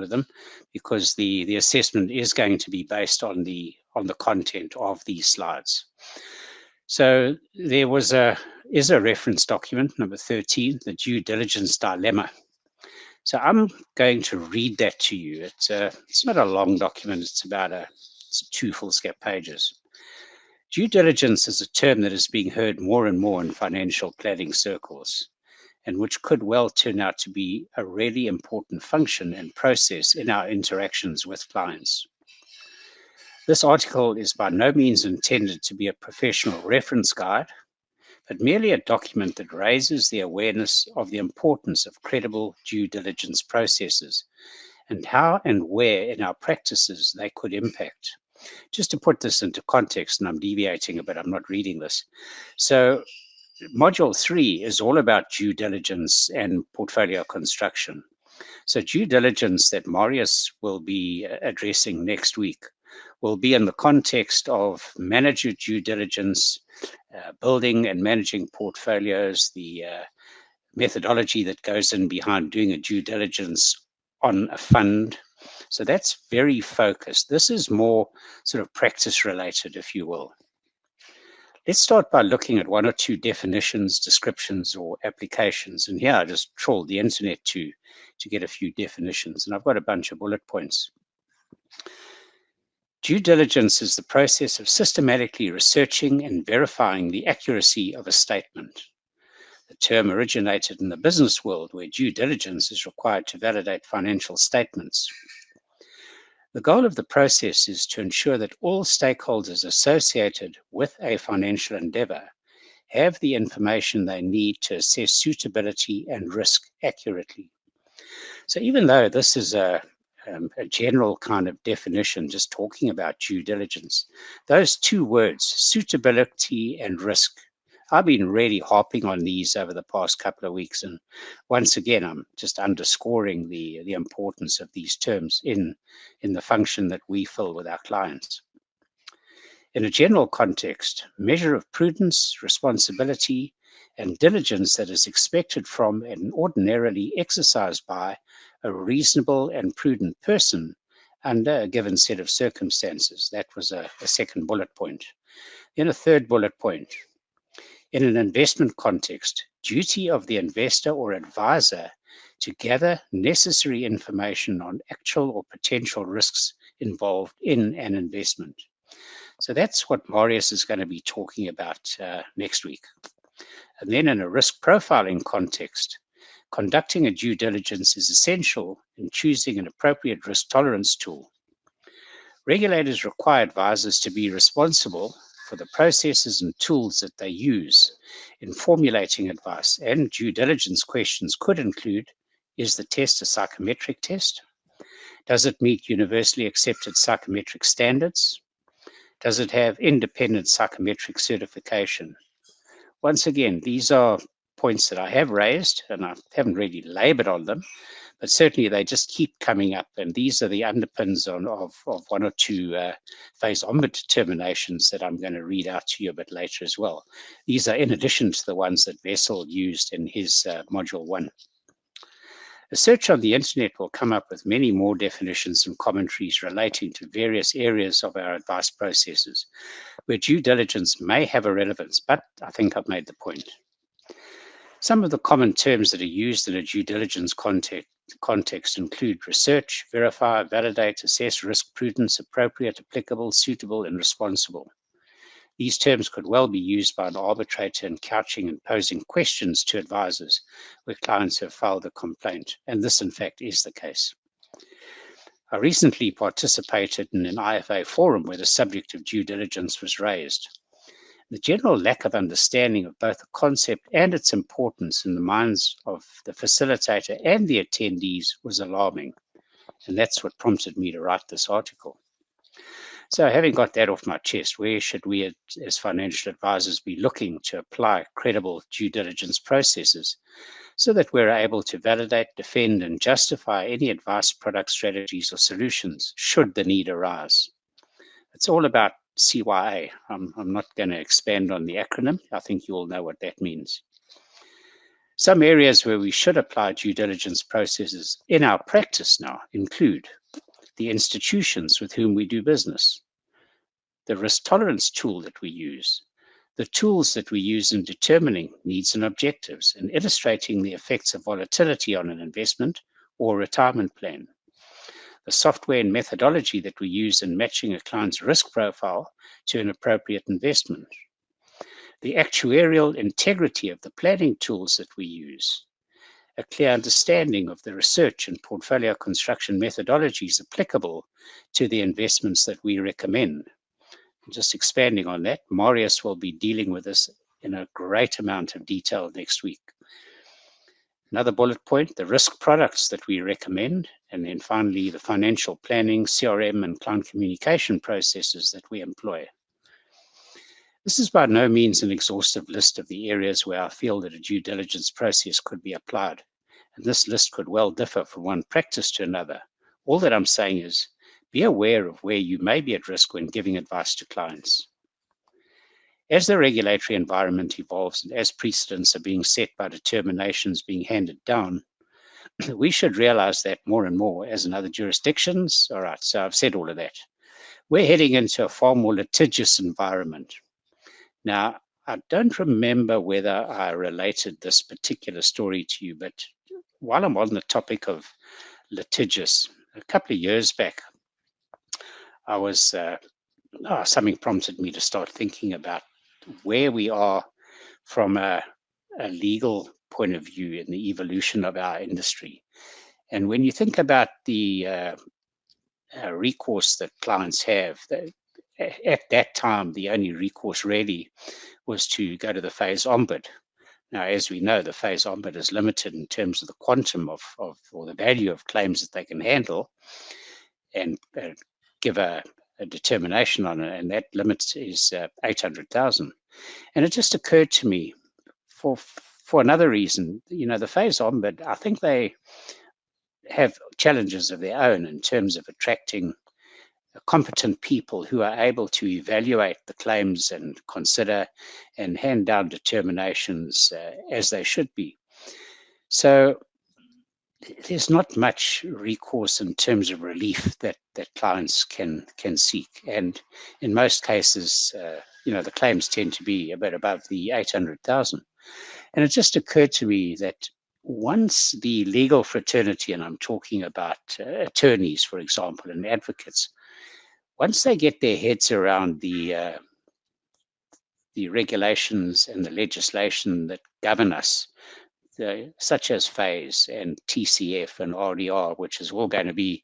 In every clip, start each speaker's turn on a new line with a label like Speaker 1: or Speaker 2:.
Speaker 1: of them, because the assessment is going to be based on the content of these slides. So there is a reference document, number 13, the due diligence dilemma. So I'm going to read that to you. It's not a long document. It's about it's 2 foolscap pages. Due diligence is a term that is being heard more and more in financial planning circles, and which could well turn out to be a really important function and process in our interactions with clients. This article is by no means intended to be a professional reference guide, but merely a document that raises the awareness of the importance of credible due diligence processes and how and where in our practices they could impact. Just to put this into context, and I'm deviating a bit, I'm not reading this. So Module 3 is all about due diligence and portfolio construction. So due diligence that Marius will be addressing next week will be in the context of manager due diligence, building and managing portfolios, the methodology that goes in behind doing a due diligence on a fund. So that's very focused. This is more sort of practice related, if you will. Let's start by looking at 1 or 2 definitions, descriptions, or applications. And here I just trawled the internet to get a few definitions, and I've got a bunch of bullet points. Due diligence is the process of systematically researching and verifying the accuracy of a statement. The term originated in the business world, where due diligence is required to validate financial statements. The goal of the process is to ensure that all stakeholders associated with a financial endeavor have the information they need to assess suitability and risk accurately. So even though this is a general kind of definition, just talking about due diligence, those 2 words, suitability and risk, I've been really harping on these over the past couple of weeks. And once again, I'm just underscoring the importance of these terms in the function that we fill with our clients. In a general context, measure of prudence, responsibility, and diligence that is expected from and ordinarily exercised by a reasonable and prudent person under a given set of circumstances. That was a second bullet point. Then a third bullet point. In an investment context, duty of the investor or advisor to gather necessary information on actual or potential risks involved in an investment. So that's what Marius is going to be talking about next week. And then in a risk profiling context, conducting a due diligence is essential in choosing an appropriate risk tolerance tool. Regulators require advisors to be responsible for the processes and tools that they use in formulating advice, and due diligence questions could include, is the test a psychometric test? Does it meet universally accepted psychometric standards? Does it have independent psychometric certification? Once again, these are points that I have raised, and I haven't really labored on them, but certainly they just keep coming up, and these are the underpins of 1 or 2 phase omnibus determinations that I'm going to read out to you a bit later as well. These are in addition to the ones that Wessel used in his module 1. A search on the internet will come up with many more definitions and commentaries relating to various areas of our advice processes, where due diligence may have a relevance, but I think I've made the point. Some of the common terms that are used in a due diligence context include research, verify, validate, assess, risk, prudence, appropriate, applicable, suitable, and responsible. These terms could well be used by an arbitrator in couching and posing questions to advisors where clients have filed a complaint, and this in fact is the case. I recently participated in an IFA forum where the subject of due diligence was raised. The general lack of understanding of both the concept and its importance in the minds of the facilitator and the attendees was alarming, and that's what prompted me to write this article. So having got that off my chest, where should we as financial advisors be looking to apply credible due diligence processes so that we're able to validate, defend, and justify any advice, product, strategies, or solutions should the need arise? It's all about CYA. I'm not going to expand on the acronym. I think you all know what that means. Some areas where we should apply due diligence processes in our practice now include the institutions with whom we do business, the risk tolerance tool that we use, the tools that we use in determining needs and objectives and illustrating the effects of volatility on an investment or retirement plan, the software and methodology that we use in matching a client's risk profile to an appropriate investment, the actuarial integrity of the planning tools that we use, a clear understanding of the research and portfolio construction methodologies applicable to the investments that we recommend. Just expanding on that, Marius will be dealing with this in a great amount of detail next week. Another bullet point, the risk products that we recommend, and then finally the financial planning, CRM, and client communication processes that we employ. This is by no means an exhaustive list of the areas where I feel that a due diligence process could be applied, and this list could well differ from one practice to another. All that I'm saying is, be aware of where you may be at risk when giving advice to clients. As the regulatory environment evolves and as precedents are being set by determinations being handed down, we should realize that more and more, as in other jurisdictions. All right, so I've said all of that. We're heading into a far more litigious environment. Now, I don't remember whether I related this particular story to you, but while I'm on the topic of litigious, a couple of years back, I was something prompted me to start thinking about where we are from a legal point of view in the evolution of our industry. And when you think about the recourse that clients have, at that time, the only recourse really was to go to the FAS Ombud. Now, as we know, the FAS Ombud is limited in terms of the quantum of or the value of claims that they can handle and give a determination on it, and that limit is 800,000. And it just occurred to me, for another reason, the FAS Ombud, I think they have challenges of their own in terms of attracting competent people who are able to evaluate the claims and consider and hand down determinations as they should be. So there's not much recourse in terms of relief that clients can seek. And in most cases, the claims tend to be a bit above the 800,000. And it just occurred to me that once the legal fraternity, and I'm talking about attorneys, for example, and advocates, once they get their heads around the regulations and the legislation that govern us, such as FAS and TCF and RDR, which is all going to be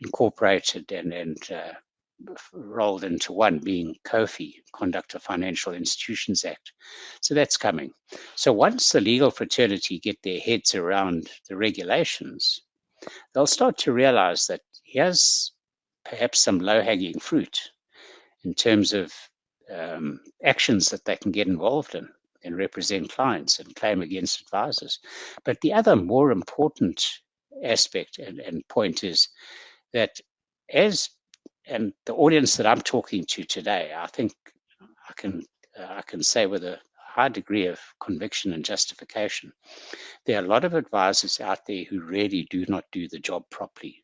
Speaker 1: incorporated and rolled into one, being COFI, Conduct of Financial Institutions Act. So that's coming. So once the legal fraternity get their heads around the regulations, they'll start to realize that here's perhaps some low-hanging fruit in terms of actions that they can get involved in and represent clients and claim against advisors. But the other more important aspect and point is that and the audience that I'm talking to today, I think I can say with a high degree of conviction and justification, there are a lot of advisors out there who really do not do the job properly.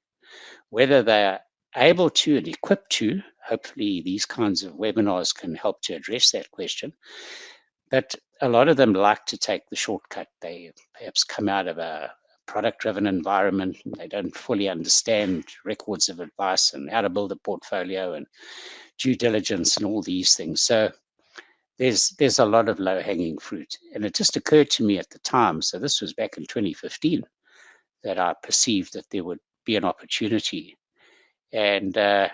Speaker 1: Whether they're able to and equipped to, hopefully these kinds of webinars can help to address that question. But a lot of them like to take the shortcut. They perhaps come out of a product-driven environment. They don't fully understand records of advice and how to build a portfolio and due diligence and all these things. So there's a lot of low-hanging fruit. And it just occurred to me at the time, so this was back in 2015, that I perceived that there would be an opportunity. And a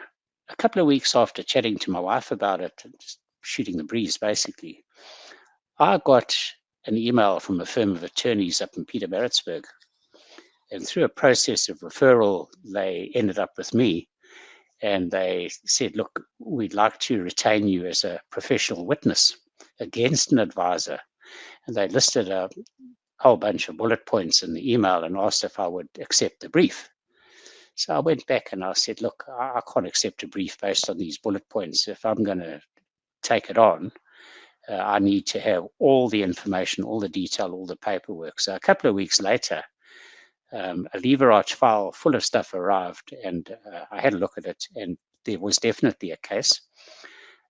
Speaker 1: couple of weeks after chatting to my wife about it, just shooting the breeze basically, I got an email from a firm of attorneys up in Pietermaritzburg. And through a process of referral, they ended up with me. And they said, look, we'd like to retain you as a professional witness against an advisor. And they listed a whole bunch of bullet points in the email and asked if I would accept the brief. So I went back and I said, look, I can't accept a brief based on these bullet points. If I'm going to take it on, I need to have all the information, all the detail, all the paperwork. So a couple of weeks later, a lever arch file full of stuff arrived, and I had a look at it, and there was definitely a case.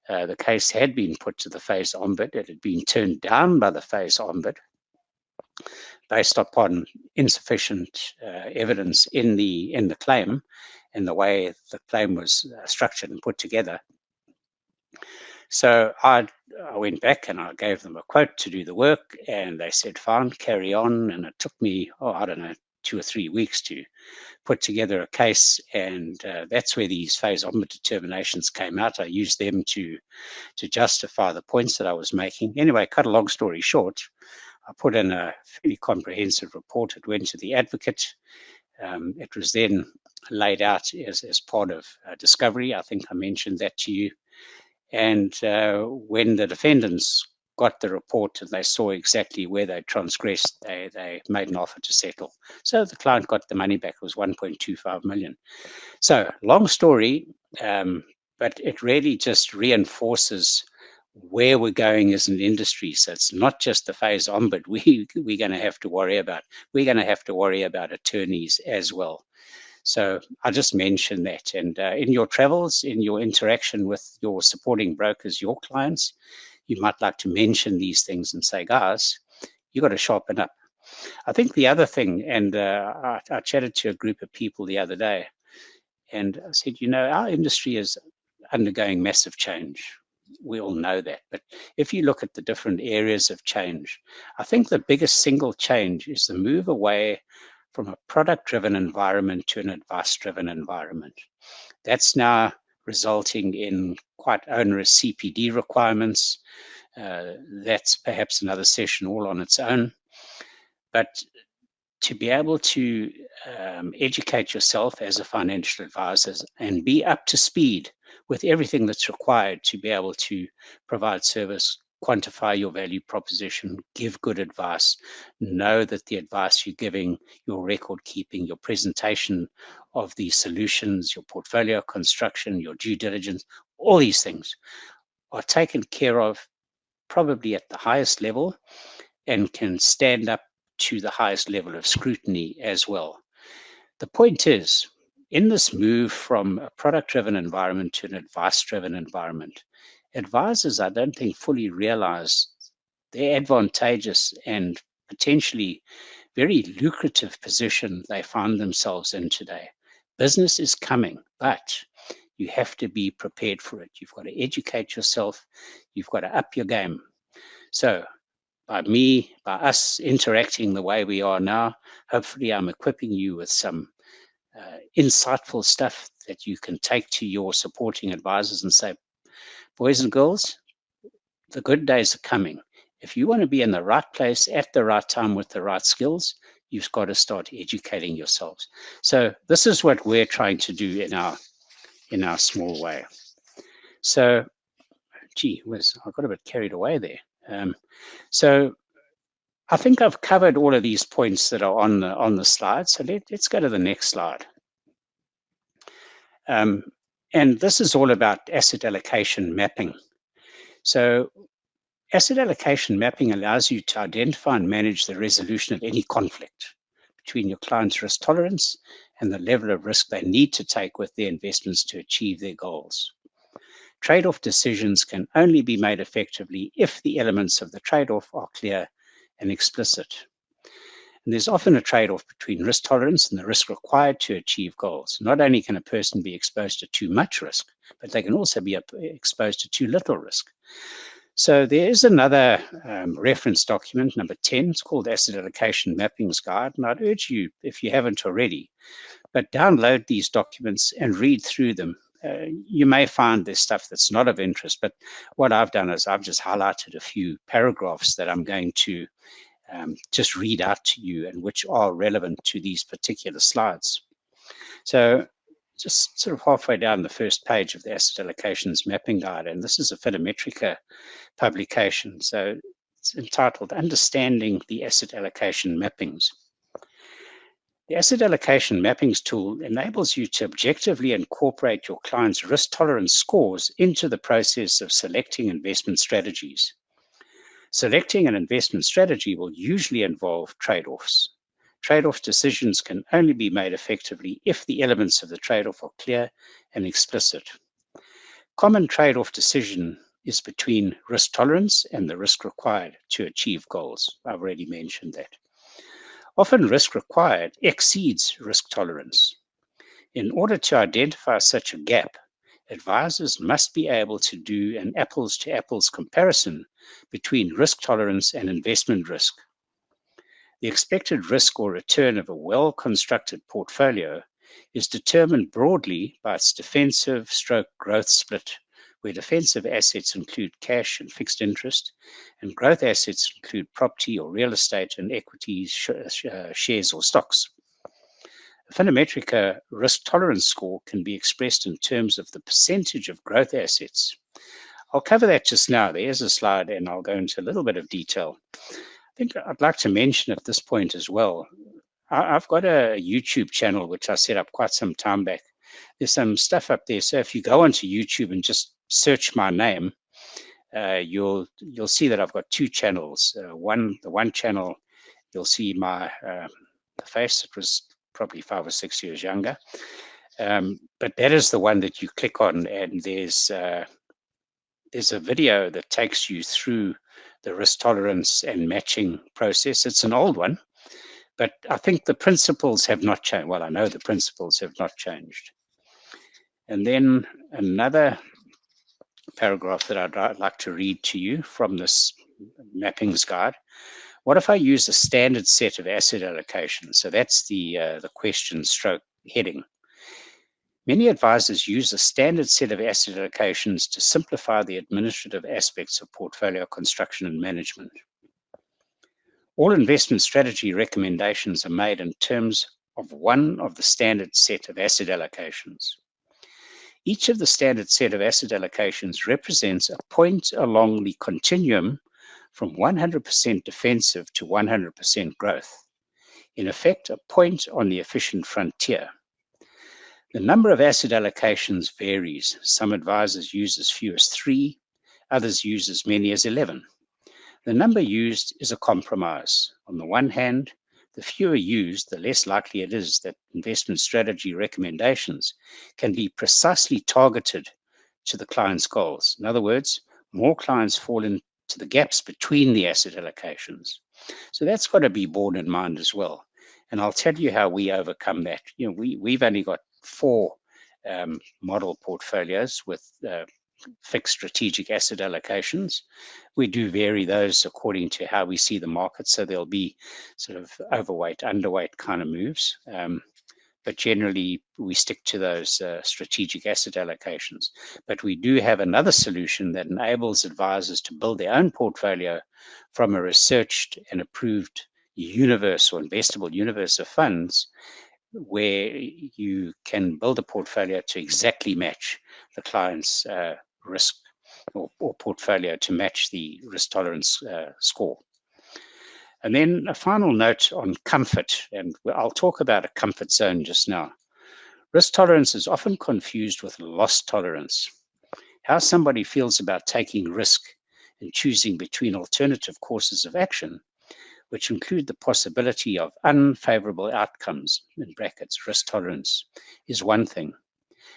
Speaker 1: The case had been put to the FAIS Ombud. It had been turned down by the FAIS Ombud based upon insufficient evidence in the claim and the way the claim was structured and put together. So I went back and I gave them a quote to do the work, and they said, fine, carry on. And it took me, I don't know, 2 or 3 weeks to put together a case, and that's where these FAIS Ombud determinations came out. I used them to justify the points that I was making. Anyway, cut a long story short, I put in a fairly comprehensive report. It went to the advocate. It was then laid out as part of discovery. I think I mentioned that to you. And when the defendants got the report and they saw exactly where they transgressed, they made an offer to settle. So the client got the money back. It was 1.25 million. So long story, but it really just reinforces where we're going as an industry. So it's not just the FAIS Ombud we're going to have to worry about. We're going to have to worry about attorneys as well. So I just mentioned that. And in your travels, in your interaction with your supporting brokers, your clients, you might like to mention these things and say, guys, you got to sharpen up. I think the other thing, and I chatted to a group of people the other day, and I said, our industry is undergoing massive change. We all know that. But if you look at the different areas of change, I think the biggest single change is the move away from a product-driven environment to an advice-driven environment. That's now resulting in quite onerous CPD requirements. That's perhaps another session all on its own. But to be able to educate yourself as a financial advisor and be up to speed with everything that's required to be able to provide service, quantify your value proposition, give good advice, know that the advice you're giving, your record keeping, your presentation of the solutions, your portfolio construction, your due diligence, all these things are taken care of probably at the highest level and can stand up to the highest level of scrutiny as well. The point is, in this move from a product-driven environment to an advice-driven environment, advisors, I don't think, fully realize the advantageous and potentially very lucrative position they find themselves in today. Business is coming, but you have to be prepared for it. You've got to educate yourself. You've got to up your game. So by us interacting the way we are now, hopefully I'm equipping you with some insightful stuff that you can take to your supporting advisors and say, boys and girls, the good days are coming. If you want to be in the right place at the right time with the right skills, you've got to start educating yourselves. So this is what we're trying to do in our small way. So, I got a bit carried away there. So I think I've covered all of these points that are on the slide. So let's go to the next slide. And this is all about asset allocation mapping. So asset allocation mapping allows you to identify and manage the resolution of any conflict between your client's risk tolerance and the level of risk they need to take with their investments to achieve their goals. Trade-off decisions can only be made effectively if the elements of the trade-off are clear and explicit. And there's often a trade-off between risk tolerance and the risk required to achieve goals. Not only can a person be exposed to too much risk, but they can also be exposed to too little risk. So there is another reference document, number 10. It's called Asset Allocation Mappings Guide. And I'd urge you, if you haven't already, but download these documents and read through them. You may find there's stuff that's not of interest, but what I've done is I've just highlighted a few paragraphs that I'm going to just read out to you and which are relevant to these particular slides. So just sort of halfway down the first page of the Asset Allocations Mapping Guide, and this is a Photometrica publication. So it's entitled Understanding the Asset Allocation Mappings. The Asset Allocation Mappings tool enables you to objectively incorporate your client's risk tolerance scores into the process of selecting investment strategies. Selecting an investment strategy will usually involve trade-offs. Trade-off decisions can only be made effectively if the elements of the trade-off are clear and explicit. Common trade-off decision is between risk tolerance and the risk required to achieve goals. I've already mentioned that. Often risk required exceeds risk tolerance. In order to identify such a gap, advisors must be able to do an apples-to-apples comparison between risk tolerance and investment risk. The expected risk or return of a well-constructed portfolio is determined broadly by its defensive stroke growth split, where defensive assets include cash and fixed interest, and growth assets include property or real estate and equities, shares or stocks. A Phonometrica risk tolerance score can be expressed in terms of the percentage of growth assets. I'll cover that just now. There's a slide, and I'll go into a little bit of detail. I think I'd like to mention at this point as well, I've got a YouTube channel which I set up quite some time back. There's some stuff up there. So if you go onto YouTube and just search my name, you'll see that I've got two channels. The one channel, you'll see my the face. It was probably 5 or 6 years younger. But that is the one that you click on, and there's a video that takes you through the risk tolerance and matching process. It's an old one, but I think the principles have not changed. Well, I know the principles have not changed. And then another paragraph that I'd like to read to you from this mappings guide. What if I use a standard set of asset allocations? So that's the question stroke heading. Many advisors use a standard set of asset allocations to simplify the administrative aspects of portfolio construction and management. All investment strategy recommendations are made in terms of one of the standard set of asset allocations. Each of the standard set of asset allocations represents a point along the continuum from 100% defensive to 100% growth. In effect, a point on the efficient frontier. The number of asset allocations varies. Some advisors use as few as 3, others use as many as 11. The number used is a compromise. On the one hand, the fewer used, the less likely it is that investment strategy recommendations can be precisely targeted to the client's goals. In other words, more clients fall into the gaps between the asset allocations. So that's got to be borne in mind as well. And I'll tell you how we overcome that. You know, we've only got 4 model portfolios with fixed strategic asset allocations. We do vary those according to how we see the market. So there'll be sort of overweight, underweight kind of moves. But generally, we stick to those strategic asset allocations. But we do have another solution that enables advisors to build their own portfolio from a researched and approved universe or investable universe of funds, where you can build a portfolio to exactly match the client's risk or portfolio to match the risk tolerance score. And then a final note on comfort, and I'll talk about a comfort zone just now. Risk tolerance is often confused with loss tolerance. How somebody feels about taking risk and choosing between alternative courses of action, which include the possibility of unfavorable outcomes, in brackets, risk tolerance, is one thing.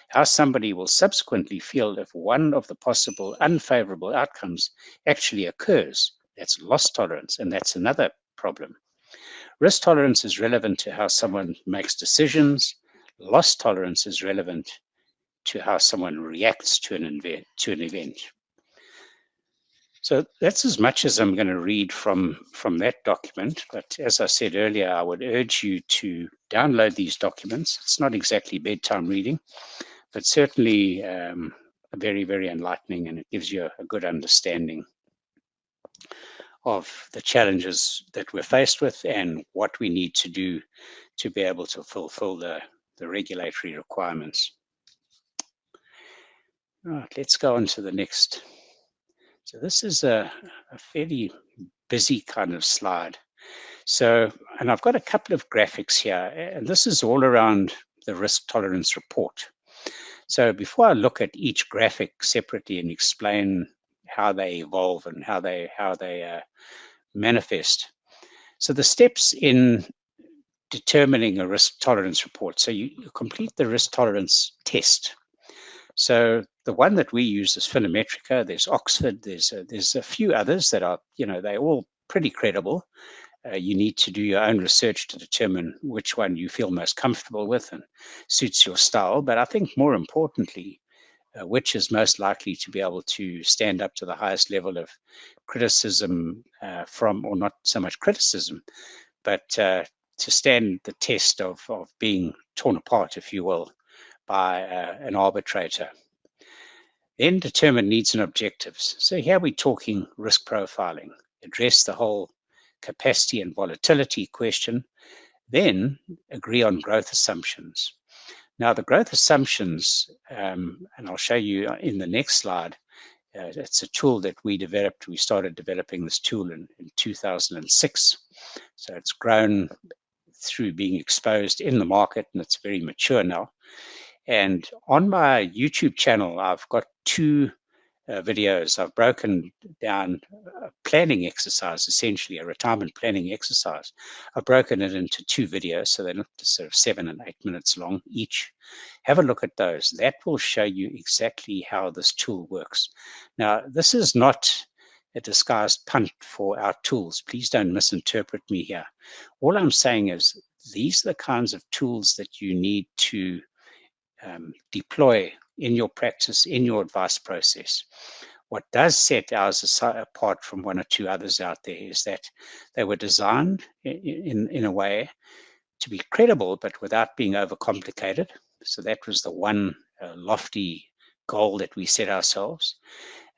Speaker 1: How somebody will subsequently feel if one of the possible unfavorable outcomes actually occurs, that's loss tolerance, and that's another problem. Risk tolerance is relevant to how someone makes decisions. Loss tolerance is relevant to how someone reacts to an event. So that's as much as I'm going to read from that document. But as I said earlier, I would urge you to download these documents. It's not exactly bedtime reading, but certainly very, very enlightening, and it gives you a good understanding of the challenges that we're faced with and what we need to do to be able to fulfill the regulatory requirements. All right, let's go on to the next. So this is a fairly busy kind of slide. So, and I've got a couple of graphics here, and this is all around the risk tolerance report. So before I look at each graphic separately and explain how they evolve and how they manifest. So the steps in determining a risk tolerance report. So you complete the risk tolerance test. So the one that we use is Philometrica. There's Oxford. There's a few others that are, they're all pretty credible. You need to do your own research to determine which one you feel most comfortable with and suits your style. But I think more importantly, which is most likely to be able to stand up to the highest level of criticism or not so much criticism, but to stand the test of being torn apart, if you will, by an arbitrator. Then determine needs and objectives. So here we're talking risk profiling, address the whole capacity and volatility question, then agree on growth assumptions. Now, the growth assumptions, and I'll show you in the next slide, it's a tool that we developed. We started developing this tool in 2006. So it's grown through being exposed in the market, and it's very mature now. And on my YouTube channel, I've got two videos. I've broken down a planning exercise, essentially a retirement planning exercise. I've broken it into two videos, so they're not sort of 7 and 8 minutes long each. Have a look at those. That will show you exactly how this tool works. Now, this is not a disguised punt for our tools. Please don't misinterpret me here. All I'm saying is these are the kinds of tools that you need to deploy in your practice, in your advice process. What does set ours apart from one or two others out there is that they were designed in a way to be credible, but without being overcomplicated. So that was the one lofty goal that we set ourselves.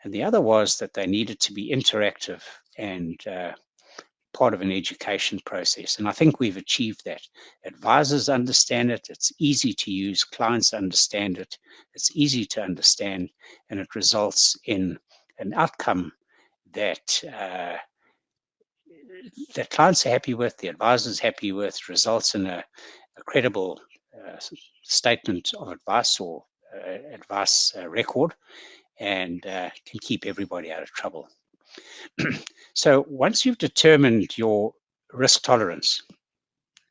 Speaker 1: And the other was that they needed to be interactive and part of an education process. And I think we've achieved that. Advisors understand it. It's easy to use. Clients understand it. It's easy to understand. And it results in an outcome that that clients are happy with, the advisors happy with, results in a credible statement of advice or advice record, and can keep everybody out of trouble. So once you've determined your risk tolerance,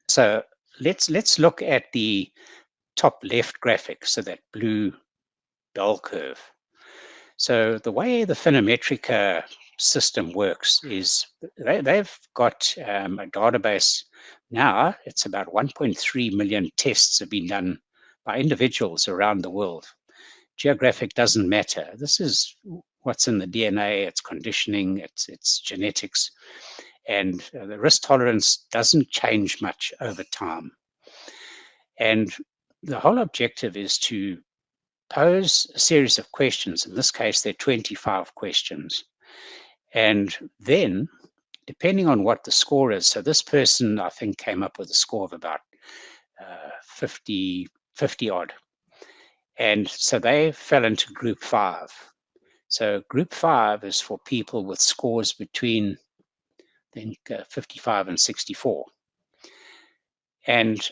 Speaker 1: so let's look at the top left graphic, so that blue bell curve. So the way the Philometrica system works is they've got a database now. It's about 1.3 million tests have been done by individuals around the world. Geographic doesn't matter. This is what's in the DNA, it's conditioning, it's genetics, and the risk tolerance doesn't change much over time. And the whole objective is to pose a series of questions. In this case, there are 25 questions. And then, depending on what the score is, so this person, I think, came up with a score of about 50 odd. And so they fell into group 5. So group 5 is for people with scores between, I think, 55 and 64. And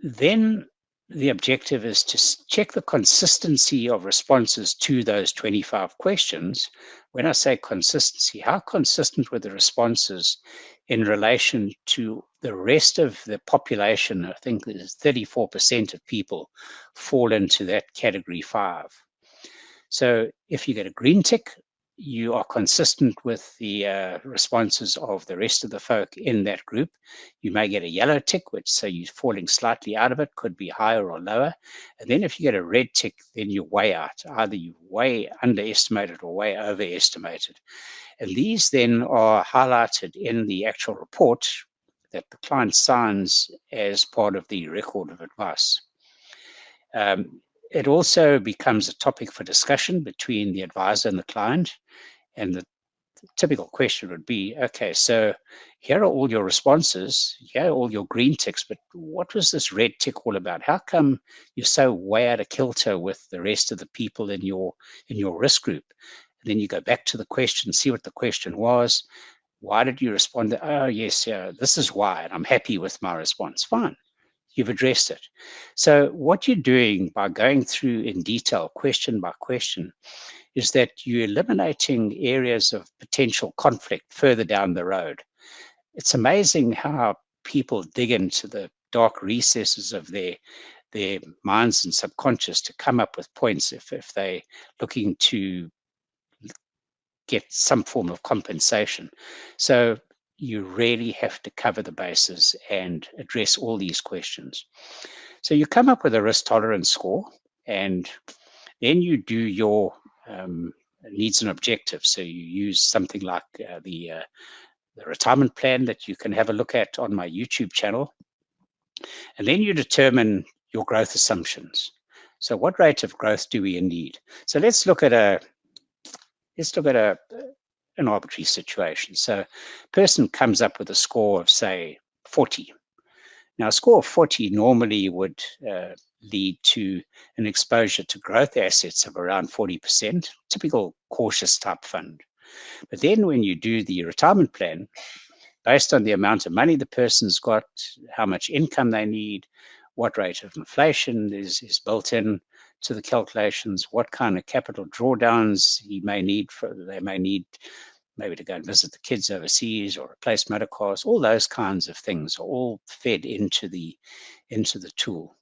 Speaker 1: then the objective is to check the consistency of responses to those 25 questions. When I say consistency, how consistent were the responses in relation to the rest of the population? I think there's 34% of people fall into that category 5. So if you get a green tick, you are consistent with the responses of the rest of the folk in that group. You may get a yellow tick, which say you're falling slightly out of it, could be higher or lower. And then if you get a red tick, then you're way out. Either you're way underestimated or way overestimated. And these then are highlighted in the actual report that the client signs as part of the record of advice. It also becomes a topic for discussion between the advisor and the client. And the typical question would be, okay, so here are all your responses, here are all your green ticks, but what was this red tick all about? How come you're so way out of kilter with the rest of the people in your risk group? And then you go back to the question, see what the question was. Why did you respond? Oh, yes, yeah, this is why, and I'm happy with my response. Fine. you've addressed it. So what you're doing by going through in detail, question by question, is that you're eliminating areas of potential conflict further down the road. It's amazing how people dig into the dark recesses of their minds and subconscious to come up with points if they're looking to get some form of compensation. So you really have to cover the bases and address all these questions. So you come up with a risk tolerance score, and then you do your needs and objectives. So you use something like the retirement plan that you can have a look at on my YouTube channel. And then you determine your growth assumptions. So what rate of growth do we need? So let's look at an arbitrary situation. So a person comes up with a score of, say, 40. Now, a score of 40 normally would lead to an exposure to growth assets of around 40%, typical cautious type fund. But then when you do the retirement plan, based on the amount of money the person's got, how much income they need, what rate of inflation is built in to the calculations, what kind of capital drawdowns they may need maybe to go and visit the kids overseas or replace motor cars, all those kinds of things are all fed into the tool.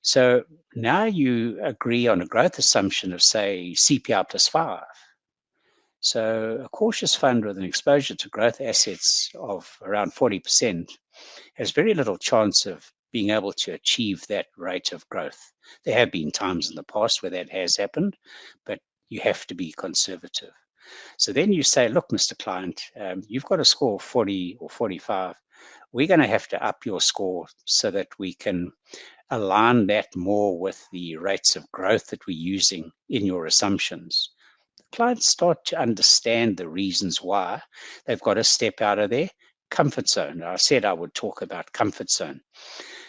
Speaker 1: So now you agree on a growth assumption of, say, CPI plus 5. So a cautious fund with an exposure to growth assets of around 40% has very little chance of being able to achieve that rate of growth. There have been times in the past where that has happened, but you have to be conservative. So then you say, look, Mr. Client, you've got a score of 40 or 45. We're going to have to up your score so that we can align that more with the rates of growth that we're using in your assumptions. The clients start to understand the reasons why they've got to step out of their comfort zone. I said I would talk about comfort zone.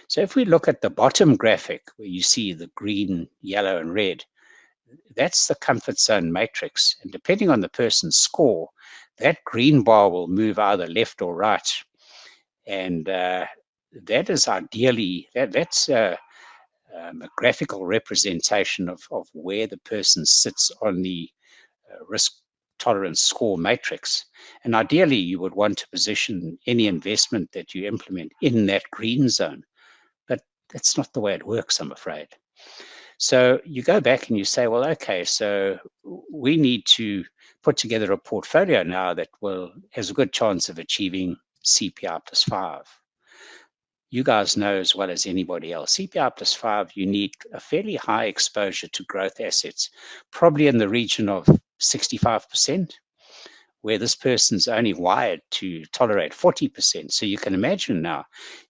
Speaker 1: So if we look at the bottom graphic where you see the green, yellow, and red, that's the comfort zone matrix. And depending on the person's score, that green bar will move either left or right. And that is ideally, that's a graphical representation of where the person sits on the risk tolerance score matrix. And ideally, you would want to position any investment that you implement in that green zone. But that's not the way it works, I'm afraid. So you go back and you say, well, okay, so we need to put together a portfolio now that has a good chance of achieving CPI plus 5. You guys know as well as anybody else, CPI plus 5, you need a fairly high exposure to growth assets, probably in the region of 65%, where this person's only wired to tolerate 40%. So you can imagine now,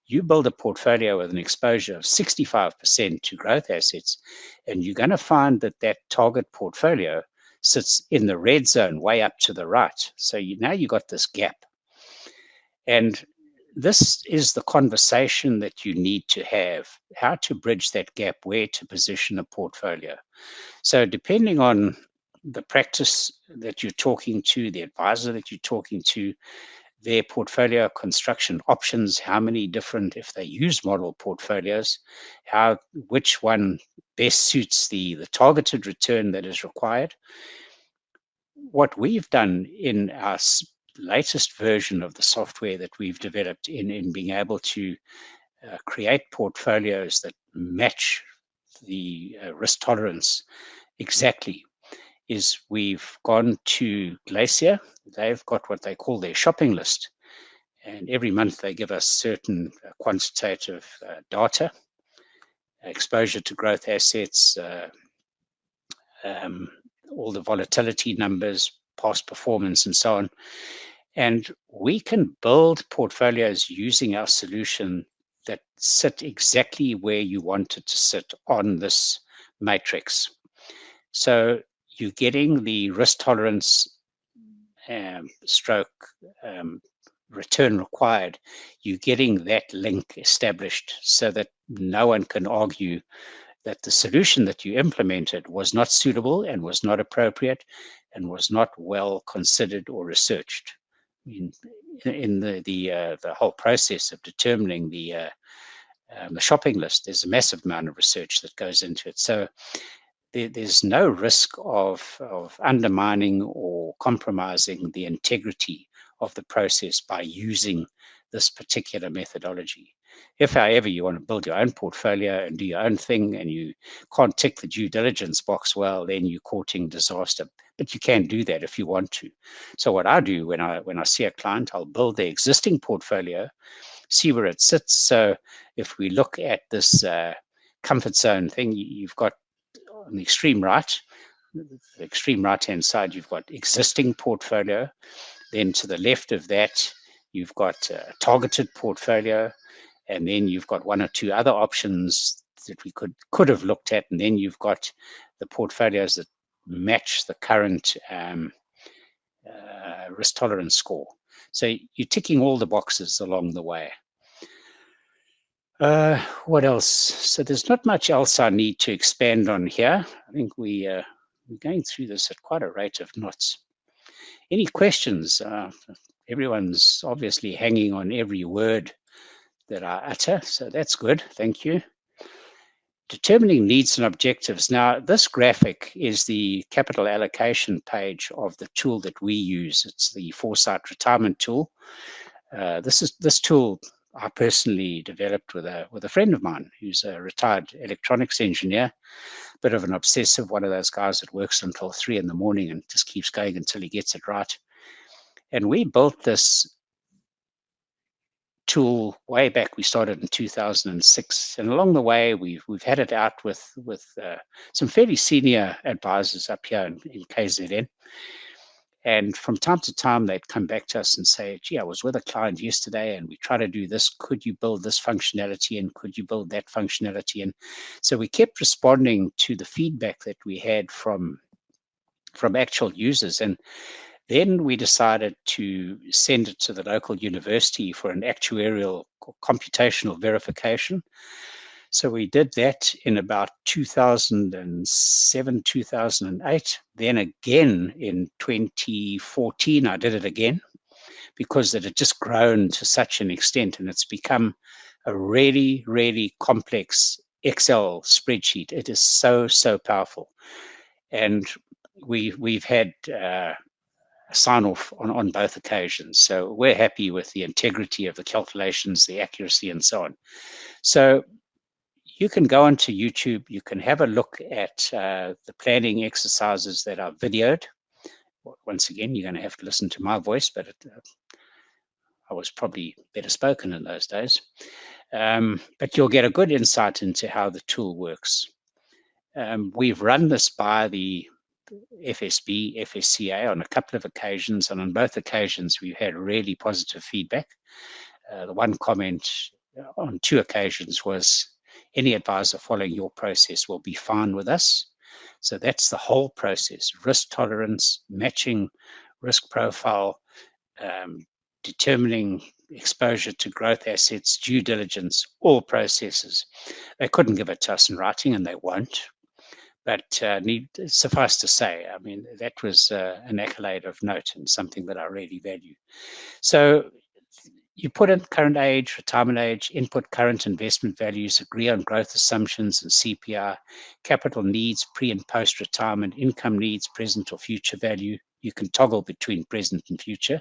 Speaker 1: you build a portfolio with an exposure of 65% to growth assets, and you're going to find that that target portfolio sits in the red zone way up to the right. So now you got this gap. And this is the conversation that you need to have, how to bridge that gap, where to position a portfolio. So depending on the practice that you're talking to, the advisor that you're talking to, their portfolio construction options, how many different, if they use model portfolios, which one best suits the targeted return that is required. What we've done in our latest version of the software that we've developed in being able to create portfolios that match the risk tolerance exactly is we've gone to Glacier. They've got what they call their shopping list. And every month they give us certain quantitative data, exposure to growth assets, all the volatility numbers, past performance, and so on. And we can build portfolios using our solution that sit exactly where you want it to sit on this matrix. So you're getting the risk tolerance stroke return required. You're getting that link established so that no one can argue that the solution that you implemented was not suitable and was not appropriate and was not well considered or researched. In the whole process of determining the the shopping list. There's a massive amount of research that goes into it. So there's no risk of undermining or compromising the integrity of the process by using this particular methodology. If, however, you want to build your own portfolio and do your own thing and you can't tick the due diligence box well, then you're courting disaster. But you can do that if you want to. So what I do when I see a client, I'll build their existing portfolio, see where it sits. So if we look at this comfort zone thing, you've got on the extreme right, the extreme right-hand side, you've got existing portfolio. Then to the left of that, you've got a targeted portfolio. And then you've got one or two other options that we could have looked at. And then you've got the portfolios that match the current risk tolerance score. So you're ticking all the boxes along the way. What else? So there's not much else I need to expand on here. I think we're going through this at quite a rate of knots. Any questions? Everyone's obviously hanging on every word that I utter, so that's good. Thank you. Determining needs and objectives. Now, this graphic is the capital allocation page of the tool that we use. It's the Foresight Retirement Tool. This tool I personally developed with a friend of mine who's a retired electronics engineer, bit of an obsessive, one of those guys that works until 3 in the morning and just keeps going until he gets it right. And we built this tool way back. We started in 2006, and along the way we've had it out with some fairly senior advisors up here in KZN. And from time to time, they'd come back to us and say, gee, I was with a client yesterday and we try to do this. Could you build this functionality and could you build that functionality? And so we kept responding to the feedback that we had from actual users. And then we decided to send it to the local university for an actuarial or computational verification. So we did that in about 2007, 2008. Then again in 2014, I did it again because it had just grown to such an extent and it's become a really, really complex Excel spreadsheet. It is so, so powerful. And we've had sign off on both occasions. So we're happy with the integrity of the calculations, the accuracy, and so on. So you can go onto YouTube, you can have a look at the planning exercises that are videoed. Once again, you're going to have to listen to my voice, but I was probably better spoken in those days. But you'll get a good insight into how the tool works. We've run this by the FSB, FSCA on a couple of occasions, and on both occasions we've had really positive feedback. The one comment on 2 occasions was, any advisor following your process will be fine with us. So that's the whole process: risk tolerance, matching risk profile, determining exposure to growth assets, due diligence, all processes. They couldn't give it to us in writing, and they won't. But suffice to say, I mean, that was an accolade of note and something that I really value. So you put in current age, retirement age, input current investment values, agree on growth assumptions and CPR, capital needs, pre and post-retirement, income needs, present or future value. You can toggle between present and future.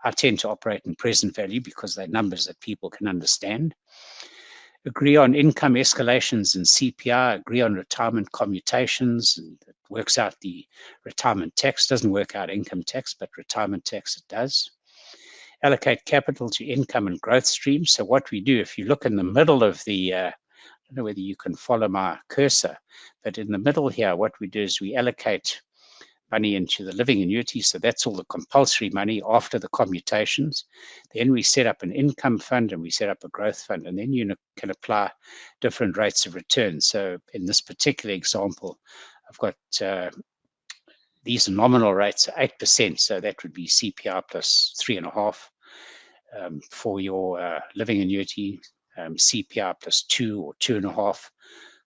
Speaker 1: I tend to operate in present value because they're numbers that people can understand. Agree on income escalations and CPR, agree on retirement commutations, and it works out the retirement tax. Doesn't work out income tax, but retirement tax it does. Allocate capital to income and growth streams. So what we do, if you look in the middle of the, I don't know whether you can follow my cursor, but in the middle here, what we do is we allocate money into the living annuity. So that's all the compulsory money after the commutations. Then we set up an income fund and we set up a growth fund, and then you can apply different rates of return. So in this particular example, I've got these nominal rates are 8%. So that would be CPR plus 3.5 for your living annuity, CPR plus 2 or 2.5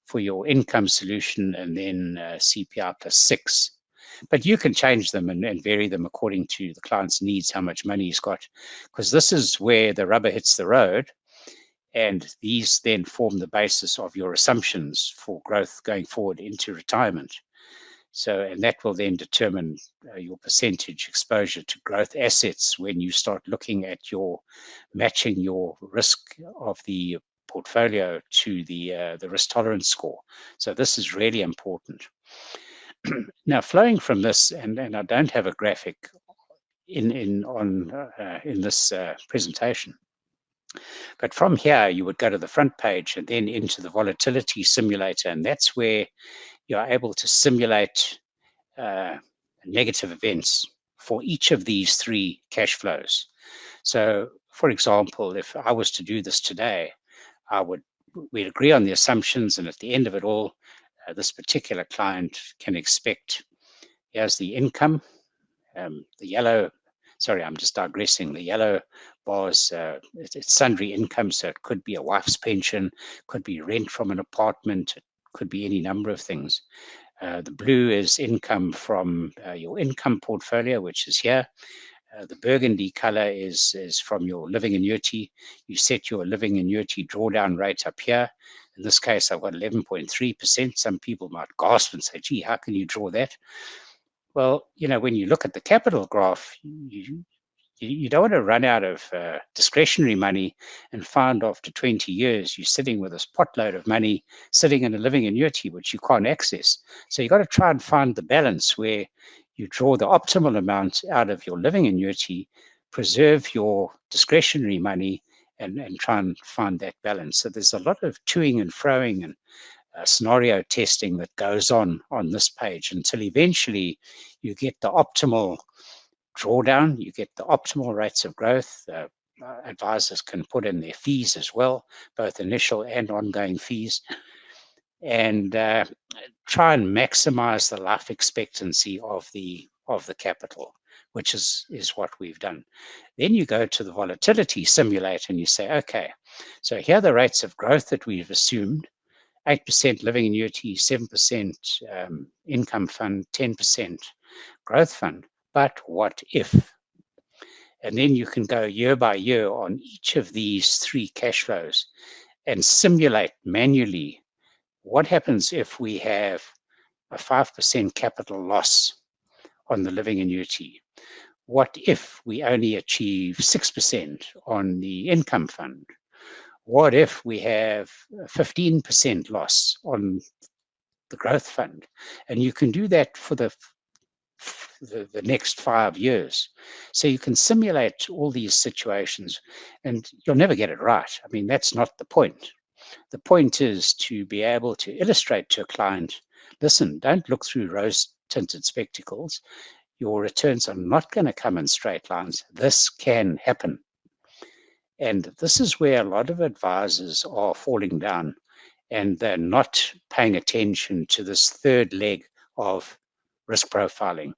Speaker 1: for your income solution, and then CPR plus 6. But you can change them and vary them according to the client's needs, how much money he's got, because this is where the rubber hits the road. And these then form the basis of your assumptions for growth going forward into retirement. So, and that will then determine your percentage exposure to growth assets when you start looking at your matching your risk of the portfolio to the risk tolerance score. So this is really important. Now, flowing from this, and I don't have a graphic in this presentation, but from here you would go to the front page and then into the volatility simulator, and that's where you're able to simulate negative events for each of these three cash flows. So, for example, if I was to do this today, we'd agree on the assumptions, and at the end of it all, this particular client can expect, here's the income, the yellow, sorry, I'm just digressing, the yellow bars, it's sundry income, so it could be a wife's pension, could be rent from an apartment, it could be any number of things. The blue is income from your income portfolio, which is here. The burgundy color is from your living annuity. You set your living annuity drawdown rate up here. In this case, I've got 11.3%. Some people might gasp and say, gee, how can you draw that? Well, you know, when you look at the capital graph, you don't want to run out of discretionary money and find after 20 years you're sitting with this potload of money sitting in a living annuity, which you can't access. So you've got to try and find the balance where you draw the optimal amount out of your living annuity, preserve your discretionary money, and try and find that balance. So there's a lot of toing and froing and scenario testing that goes on this page until eventually you get the optimal drawdown, you get the optimal rates of growth. Advisors can put in their fees as well, both initial and ongoing fees, and try and maximize the life expectancy of the capital, which is what we've done. Then you go to the volatility simulator and you say, okay, so here are the rates of growth that we've assumed: 8% living annuity, 7% income fund, 10% growth fund. But what if? And then you can go year by year on each of these three cash flows and simulate manually what happens if we have a 5% capital loss on the living annuity. What if we only achieve 6% on the income fund? What if we have a 15% loss on the growth fund? And you can do that for the next 5 years. So you can simulate all these situations, and you'll never get it right. I mean, that's not the point. The point is to be able to illustrate to a client, listen, don't look through rose-tinted spectacles. Your returns are not going to come in straight lines. This can happen. And this is where a lot of advisors are falling down, and they're not paying attention to this third leg of risk profiling.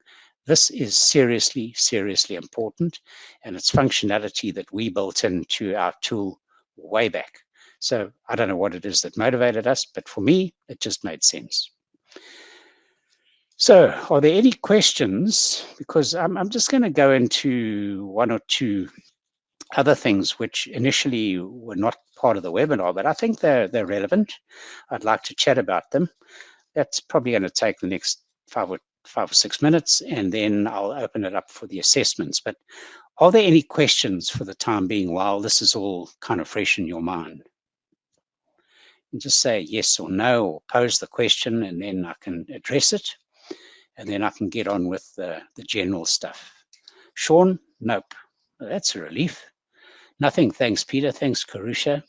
Speaker 1: This is seriously, seriously important, and it's functionality that we built into our tool way back. So I don't know what it is that motivated us, but for me, it just made sense. So are there any questions? Because I'm just going to go into one or two other things which initially were not part of the webinar, but I think they're relevant. I'd like to chat about them. That's probably going to take the next 5 or 6 minutes, and then I'll open it up for the assessments. But are there any questions for the time being while this is all kind of fresh in your mind? And just say yes or no, or pose the question, and then I can address it, and then I can get on with the general stuff. Sean? Nope. Well, that's a relief. Nothing. Thanks, Peter. Thanks, Karusha.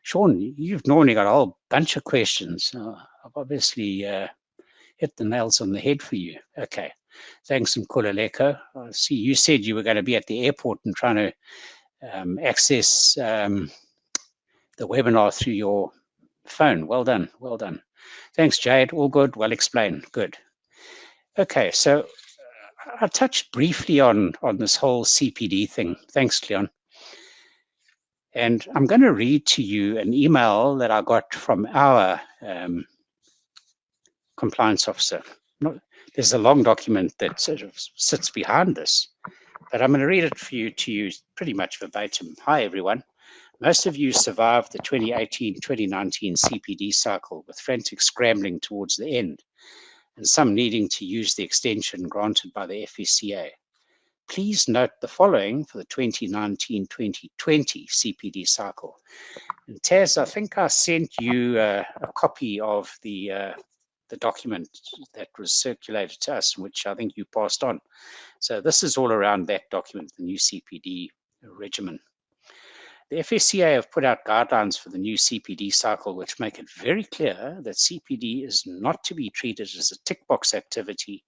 Speaker 1: Sean, you've normally got a whole bunch of questions. I've obviously hit the nails on the head for you. Okay. Thanks, Mkululeko. I see you said you were going to be at the airport and trying to access the webinar through your phone. Well done. Well done. Thanks, Jade. All good. Well explained. Good. Okay. So I touched briefly on this whole CPD thing. Thanks, Cleon. And I'm going to read to you an email that I got from our compliance officer. There's a long document that sort of sits behind this, but I'm going to read it to you pretty much verbatim. Hi, everyone. Most of you survived the 2018-2019 CPD cycle with frantic scrambling towards the end, and some needing to use the extension granted by the FSCA. Please note the following for the 2019-2020 CPD cycle. And Taz, I think I sent you a copy of the document that was circulated to us, which I think you passed on. So this is all around that document, the new CPD regimen. The FSCA have put out guidelines for the new CPD cycle, which make it very clear that CPD is not to be treated as a tick box activity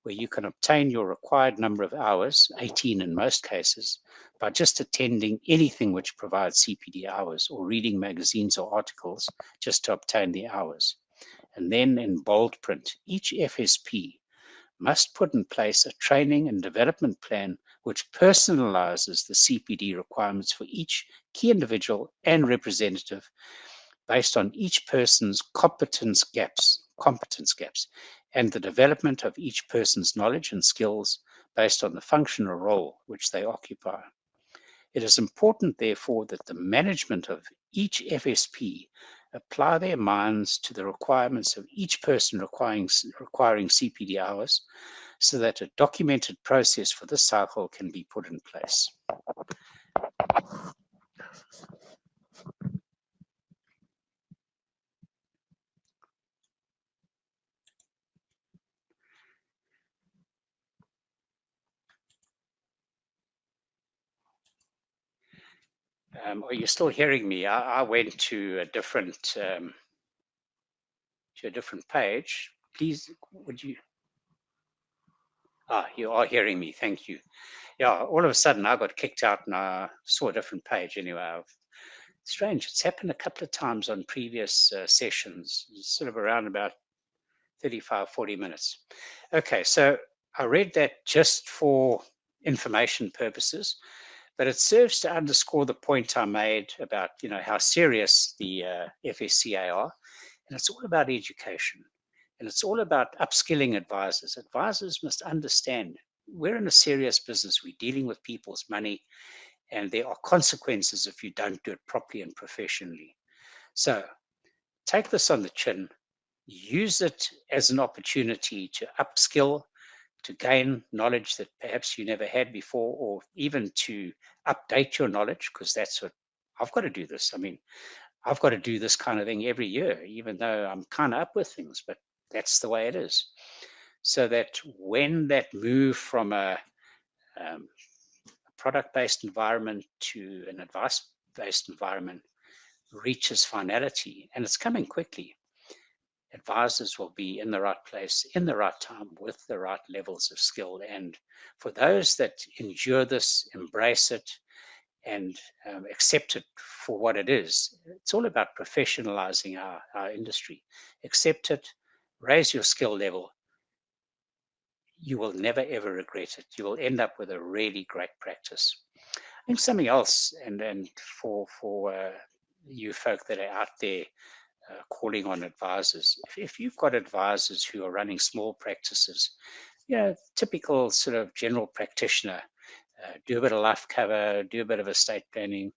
Speaker 1: where you can obtain your required number of hours, 18 in most cases, by just attending anything which provides CPD hours or reading magazines or articles just to obtain the hours. And then in bold print, each FSP must put in place a training and development plan which personalizes the CPD requirements for each key individual and representative based on each person's competence gaps, and the development of each person's knowledge and skills based on the functional role which they occupy. It is important, therefore, that the management of each FSP apply their minds to the requirements of each person requiring CPD hours so that a documented process for this cycle can be put in place. Are you still hearing me? I went to a different page. Please, would you? You are hearing me. Thank you. Yeah, all of a sudden I got kicked out and I saw a different page. Anyway, strange. It's happened a couple of times on previous sessions, sort of around about 35, 40 minutes. Okay, so I read that just for information purposes, but it serves to underscore the point I made about, how serious the FSCA are. And it's all about education. And it's all about upskilling advisors. Advisors must understand we're in a serious business. We're dealing with people's money, and there are consequences if you don't do it properly and professionally. So take this on the chin, use it as an opportunity to upskill, to gain knowledge that perhaps you never had before, or even to update your knowledge, because that's what I've got to do this. I mean, I've got to do this kind of thing every year, even though I'm kind of up with things, but that's the way it is. So that when that move from a product-based environment to an advice-based environment reaches finality, and it's coming quickly, advisors will be in the right place, in the right time, with the right levels of skill. And for those that endure this, embrace it, and accept it for what it is, it's all about professionalizing our industry. Accept it, raise your skill level. You will never, ever regret it. You will end up with a really great practice. I think something else, and for you folk that are out there calling on advisors. If you've got advisors who are running small practices, typical sort of general practitioner, do a bit of life cover, do a bit of estate planning,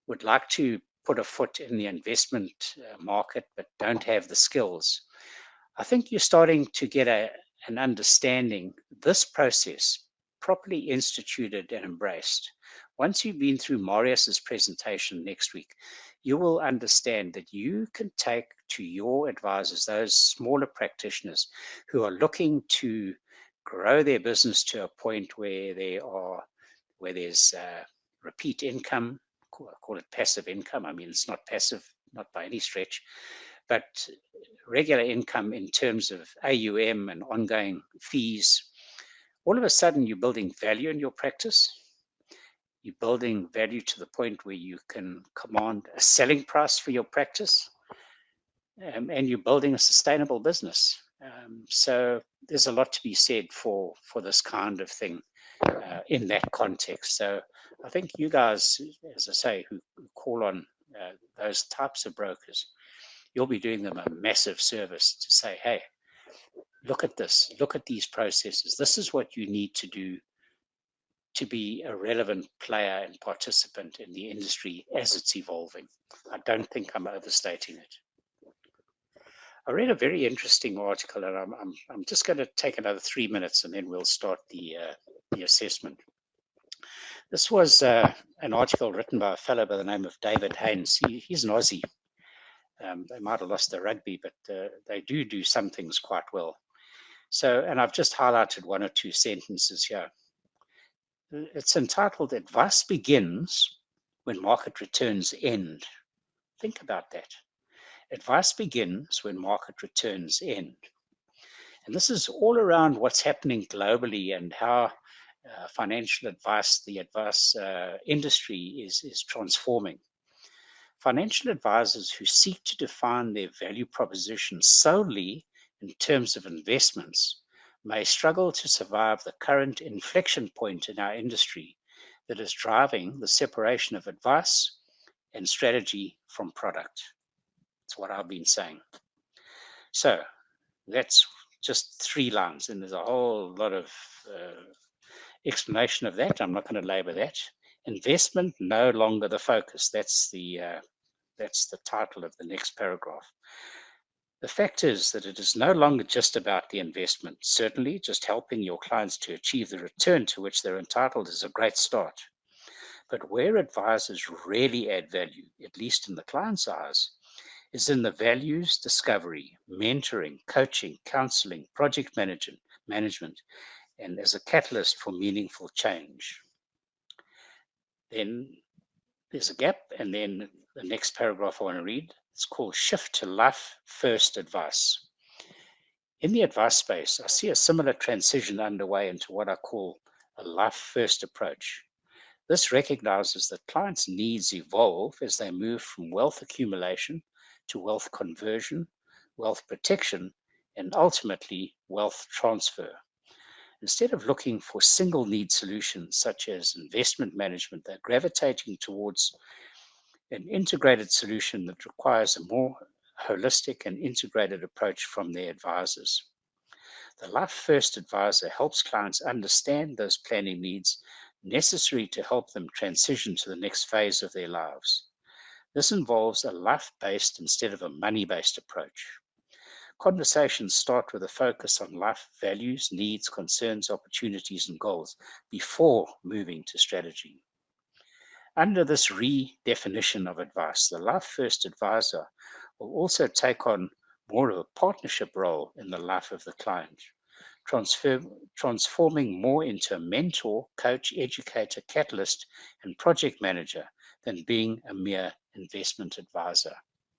Speaker 1: would like to put a foot in the investment market, but don't have the skills, I think you're starting to get an understanding. This process, properly instituted and embraced, once you've been through Marius's presentation next week, you will understand that you can take to your advisors, those smaller practitioners who are looking to grow their business to a point where there's repeat income, call it passive income. I mean, it's not passive, not by any stretch, but regular income in terms of AUM and ongoing fees. All of a sudden, you're building value in your practice. You're building value to the point where you can command a selling price for your practice, and you're building a sustainable business. So there's a lot to be said for this kind of thing in that context. So I think you guys, as I say, who call on those types of brokers, you'll be doing them a massive service to say, hey, look at this, look at these processes. This is what you need to do to be a relevant player and participant in the industry as it's evolving. I don't think I'm overstating it. I read a very interesting article, and I'm just going to take another 3 minutes, and then we'll start the assessment. This was an article written by a fellow by the name of David Haynes. He's an Aussie. They might have lost their rugby, but they do some things quite well. So, and I've just highlighted one or two sentences here. It's entitled "Advice Begins When Market Returns End." Think about that. Advice begins when market returns end. And this is all around what's happening globally and how financial advice, the advice industry is transforming. Financial advisors who seek to define their value proposition solely in terms of investments may struggle to survive the current inflection point in our industry that is driving the separation of advice and strategy from product. That's what I've been saying. So that's just 3 lines, and there's a whole lot of explanation of that. I'm not going to labor that. Investment no longer the focus. That's the title of the next paragraph. The fact is that it is no longer just about the investment. Certainly, just helping your clients to achieve the return to which they're entitled is a great start. But where advisors really add value, at least in the client's eyes, is in the values discovery, mentoring, coaching, counseling, project management, and as a catalyst for meaningful change. Then there's a gap, and then the next paragraph I want to read, it's called Shift to Life First Advice. In the advice space, I see a similar transition underway into what I call a life first approach. This recognizes that clients' needs evolve as they move from wealth accumulation to wealth conversion, wealth protection, and ultimately wealth transfer. Instead of looking for single need solutions such as investment management, they're gravitating towards an integrated solution that requires a more holistic and integrated approach from their advisors. The Life First advisor helps clients understand those planning needs necessary to help them transition to the next phase of their lives. This involves a life-based instead of a money-based approach. Conversations start with a focus on life values, needs, concerns, opportunities, and goals before moving to strategy. Under this redefinition of advice, the Life First advisor will also take on more of a partnership role in the life of the client, transforming more into a mentor, coach, educator, catalyst, and project manager than being a mere investment advisor.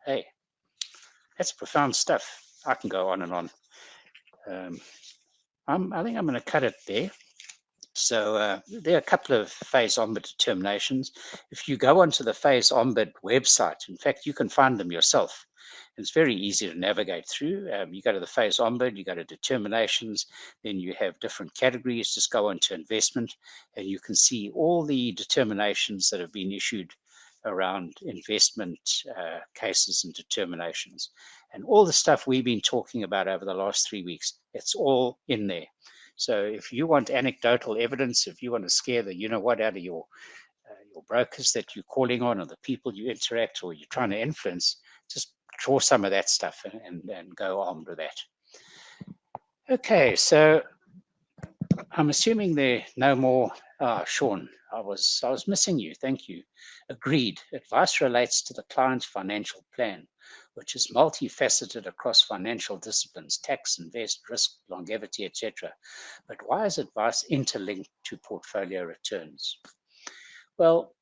Speaker 1: Hey, that's profound stuff. I can go on and on. I think I'm going to cut it there. So there are a couple of phase ombud determinations. If you go onto the phase ombud website, in fact, you can find them yourself. It's very easy to navigate through. You go to the phase ombud, you go to determinations, then you have different categories. Just go into investment, and you can see all the determinations that have been issued around investment cases and determinations. And all the stuff we've been talking about over the last 3 weeks, it's all in there. So if you want anecdotal evidence, if you want to scare the you-know-what out of your brokers that you're calling on or the people you interact or you're trying to influence, just draw some of that stuff and go armed with that. Okay, so I'm assuming there are no more. Sean, I was missing you. Thank you. Agreed. Advice relates to the client's financial plan, which is multifaceted across financial disciplines, tax, invest, risk, longevity, etc. But why is advice interlinked to portfolio returns? Well,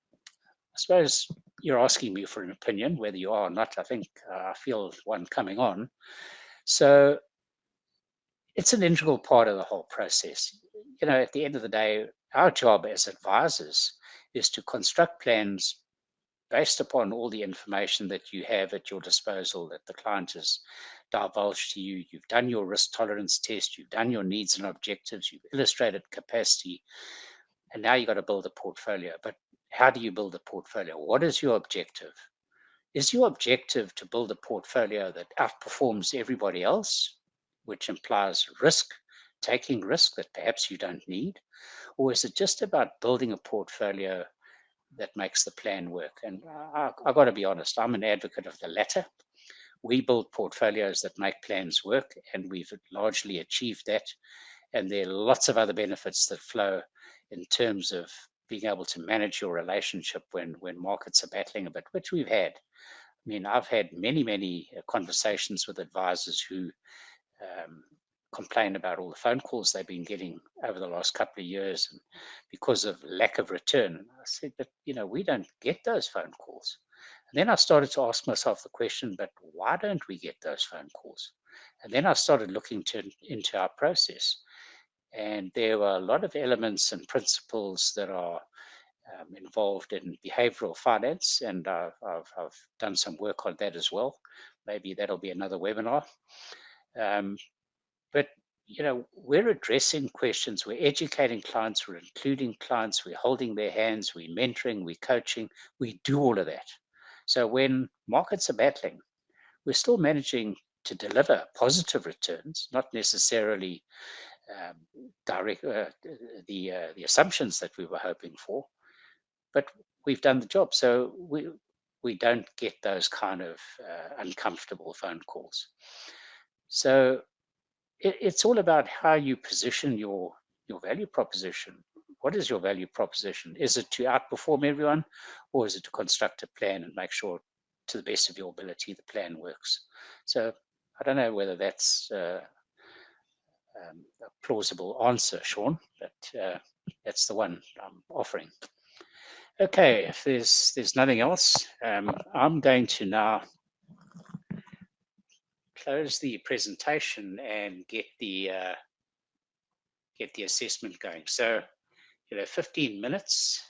Speaker 1: I suppose you're asking me for an opinion, whether you are or not. I think I feel one coming on. So it's an integral part of the whole process. You know, at the end of the day, our job as advisors is to construct plans based upon all the information that you have at your disposal, that the client has divulged to you. You've done your risk tolerance test, you've done your needs and objectives, you've illustrated capacity, and now you've got to build a portfolio. But how do you build a portfolio? What is your objective? Is your objective to build a portfolio that outperforms everybody else, which implies risk taking risk that perhaps you don't need? Or is it just about building a portfolio that makes the plan work? And I've got to be honest, I'm an advocate of the latter. We build portfolios that make plans work, and we've largely achieved that. And there are lots of other benefits that flow in terms of being able to manage your relationship when markets are battling a bit, which we've had. I mean, I've had many conversations with advisors who um, complain about all the phone calls they've been getting over the last couple of years and because of lack of return. And I said, but we don't get those phone calls. And then I started to ask myself the question, but why don't we get those phone calls? And then I started looking into our process. And there were a lot of elements and principles that are involved in behavioral finance. And I've done some work on that as well. Maybe that'll be another webinar. Um, but we're addressing questions, we're educating clients, we're including clients, we're holding their hands, we're mentoring, we're coaching, we do all of that. So when markets are battling, we're still managing to deliver positive returns, not necessarily direct the assumptions that we were hoping for, but we've done the job. So we don't get those kind of uncomfortable phone calls. So it's all about how you position your value proposition. What is your value proposition? Is it to outperform everyone, or is it to construct a plan and make sure, to the best of your ability, the plan works? So I don't know whether that's a plausible answer, Sean, but that's the one I'm offering. Okay, if there's nothing else, I'm going to now close the presentation and get the assessment going. So 15 minutes.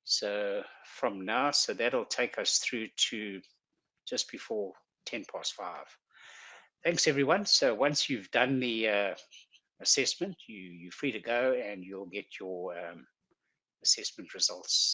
Speaker 1: So from now, so that'll take us through to just before 5:10. Thanks, everyone. So once you've done the assessment, you're free to go, and you'll get your assessment results